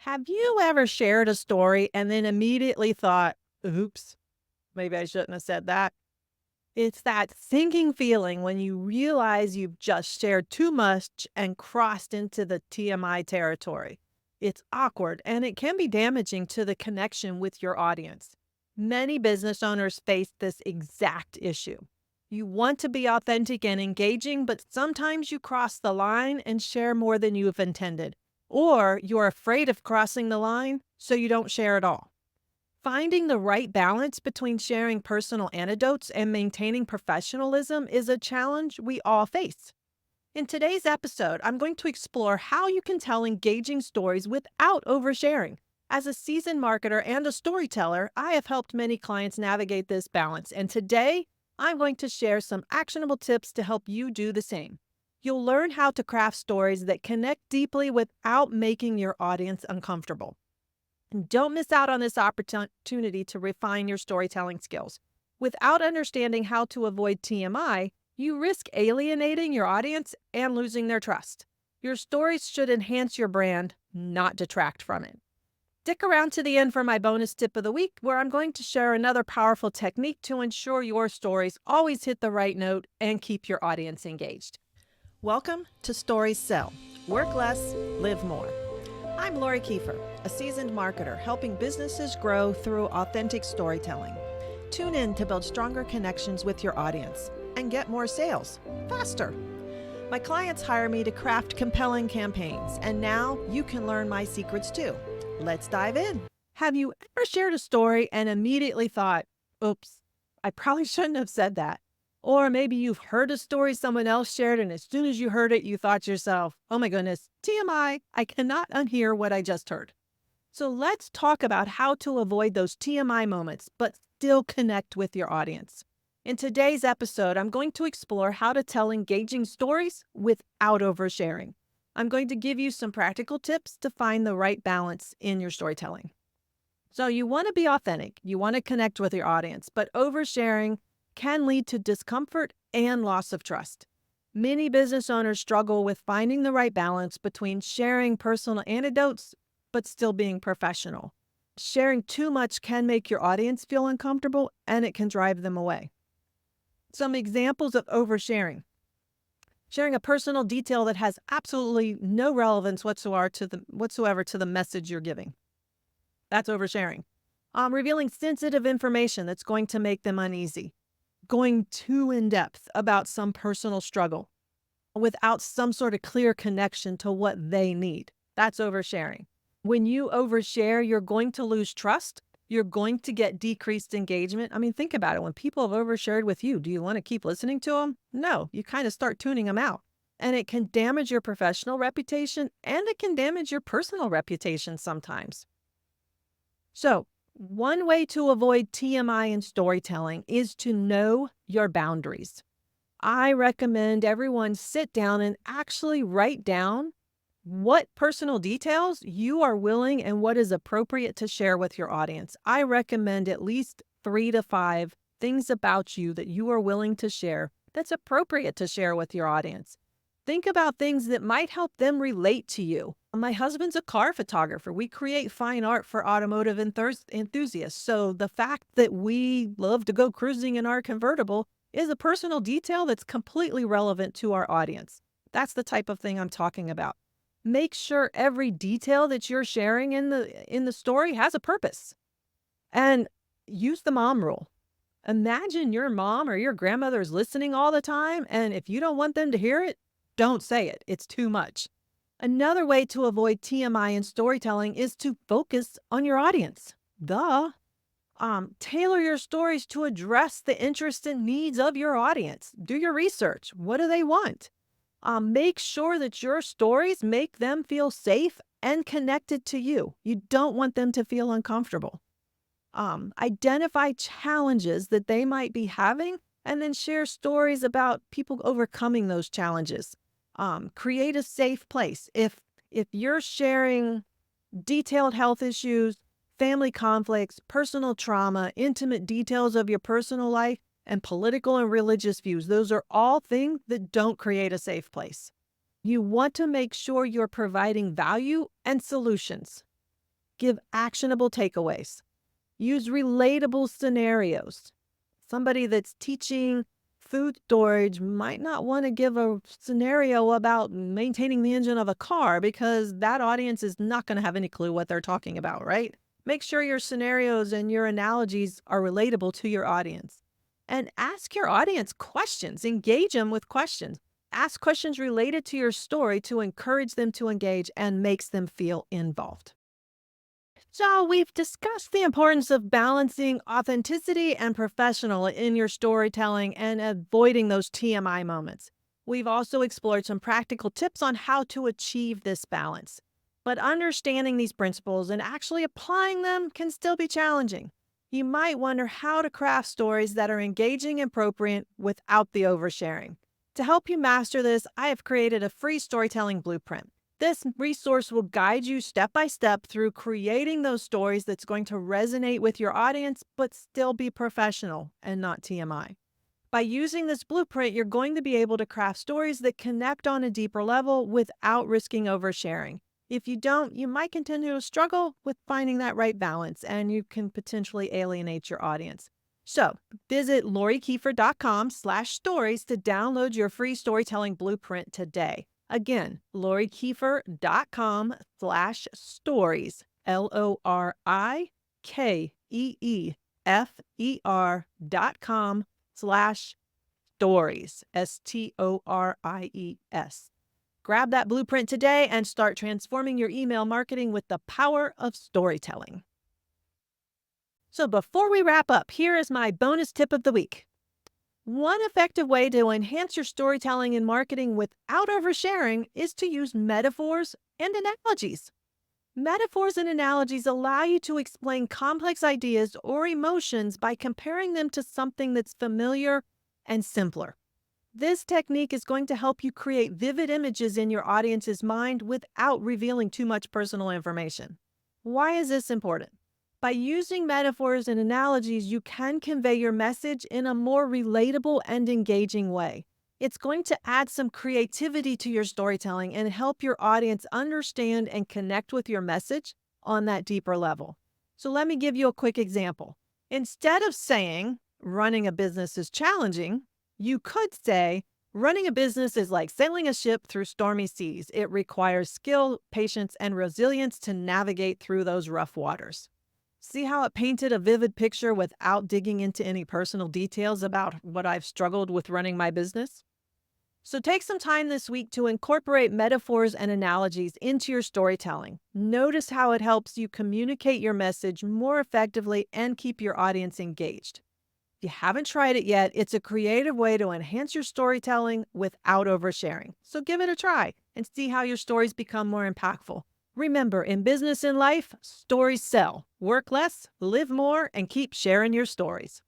Have you ever shared a story and then immediately thought, oops, maybe I shouldn't have said that? It's that sinking feeling when you realize you've just shared too much and crossed into the TMI territory. It's awkward and it can be damaging to the connection with your audience. Many business owners face this exact issue. You want to be authentic and engaging, but sometimes you cross the line and share more than you've intended. Or you're afraid of crossing the line, so you don't share at all. Finding the right balance between sharing personal anecdotes and maintaining professionalism is a challenge we all face. In today's episode, I'm going to explore how you can tell engaging stories without oversharing. As a seasoned marketer and a storyteller, I have helped many clients navigate this balance, and today I'm going to share some actionable tips to help you do the same. You'll learn how to craft stories that connect deeply without making your audience uncomfortable. And don't miss out on this opportunity to refine your storytelling skills. Without understanding how to avoid TMI, you risk alienating your audience and losing their trust. Your stories should enhance your brand, not detract from it. Stick around to the end for my bonus tip of the week, where I'm going to share another powerful technique to ensure your stories always hit the right note and keep your audience engaged. Welcome to Stories Sell. Work less, live more. I'm Lori Keefer, a seasoned marketer helping businesses grow through authentic storytelling. Tune in to build stronger connections with your audience and get more sales faster. My clients hire me to craft compelling campaigns, and now you can learn my secrets too. Let's dive in. Have you ever shared a story and immediately thought, oops, I probably shouldn't have said that? Or maybe you've heard a story someone else shared, and as soon as you heard it, you thought to yourself, oh my goodness, TMI, I cannot unhear what I just heard. So let's talk about how to avoid those TMI moments, but still connect with your audience. In today's episode, I'm going to explore how to tell engaging stories without oversharing. I'm going to give you some practical tips to find the right balance in your storytelling. So you want to be authentic, you want to connect with your audience, but oversharing can lead to discomfort and loss of trust. Many business owners struggle with finding the right balance between sharing personal anecdotes but still being professional. Sharing too much can make your audience feel uncomfortable and it can drive them away. Some examples of oversharing. Sharing a personal detail that has absolutely no relevance whatsoever to the message you're giving. That's oversharing. Revealing sensitive information that's going to make them uneasy. Going too in depth about some personal struggle without some sort of clear connection to what they need. That's oversharing. When you overshare, you're going to lose trust. You're going to get decreased engagement. I mean, think about it. When people have overshared with you, do you want to keep listening to them? No, you kind of start tuning them out. And it can damage your professional reputation and it can damage your personal reputation sometimes. So, one way to avoid TMI in storytelling is to know your boundaries. I recommend everyone sit down and actually write down what personal details you are willing and what is appropriate to share with your audience. I recommend at least 3 to 5 things about you that you are willing to share that's appropriate to share with your audience. Think about things that might help them relate to you. My husband's a car photographer. We create fine art for automotive enthusiasts. So the fact that we love to go cruising in our convertible is a personal detail that's completely relevant to our audience. That's the type of thing I'm talking about. Make sure every detail that you're sharing in the story has a purpose. And use the mom rule. Imagine your mom or your grandmother is listening all the time, and if you don't want them to hear it, don't say it. It's too much. Another way to avoid TMI in storytelling is to focus on your audience. Tailor your stories to address the interests and needs of your audience. Do your research. What do they want? Make sure that your stories make them feel safe and connected to you. You don't want them to feel uncomfortable. Identify challenges that they might be having and then share stories about people overcoming those challenges. Create a safe place. If you're sharing detailed health issues, family conflicts, personal trauma, intimate details of your personal life, and political and religious views, those are all things that don't create a safe place. You want to make sure you're providing value and solutions. Give actionable takeaways. Use relatable scenarios. Somebody that's teaching food storage might not want to give a scenario about maintaining the engine of a car because that audience is not going to have any clue what they're talking about, right? Make sure your scenarios and your analogies are relatable to your audience. And ask your audience questions. Engage them with questions. Ask questions related to your story to encourage them to engage and makes them feel involved. So, we've discussed the importance of balancing authenticity and professional in your storytelling and avoiding those TMI moments. We've also explored some practical tips on how to achieve this balance. But understanding these principles and actually applying them can still be challenging. You might wonder how to craft stories that are engaging and appropriate without the oversharing. To help you master this, I have created a free storytelling blueprint. This resource will guide you step by step through creating those stories that's going to resonate with your audience, but still be professional and not TMI. By using this blueprint, you're going to be able to craft stories that connect on a deeper level without risking oversharing. If you don't, you might continue to struggle with finding that right balance, and you can potentially alienate your audience. So visit LoriKeefer.com/stories to download your free storytelling blueprint today. Again, LoriKeefer.com/stories, LoriKeefer.com/stories, STORIES. Grab that blueprint today and start transforming your email marketing with the power of storytelling. So before we wrap up, here is my bonus tip of the week. One effective way to enhance your storytelling and marketing without oversharing is to use metaphors and analogies. Metaphors and analogies allow you to explain complex ideas or emotions by comparing them to something that's familiar and simpler. This technique is going to help you create vivid images in your audience's mind without revealing too much personal information. Why is this important? By using metaphors and analogies, you can convey your message in a more relatable and engaging way. It's going to add some creativity to your storytelling and help your audience understand and connect with your message on that deeper level. So let me give you a quick example. Instead of saying, running a business is challenging, you could say, running a business is like sailing a ship through stormy seas. It requires skill, patience, and resilience to navigate through those rough waters. See how it painted a vivid picture without digging into any personal details about what I've struggled with running my business? So take some time this week to incorporate metaphors and analogies into your storytelling. Notice how it helps you communicate your message more effectively and keep your audience engaged. If you haven't tried it yet, it's a creative way to enhance your storytelling without oversharing. So give it a try and see how your stories become more impactful. Remember, in business and life, stories sell. Work less, live more, and keep sharing your stories.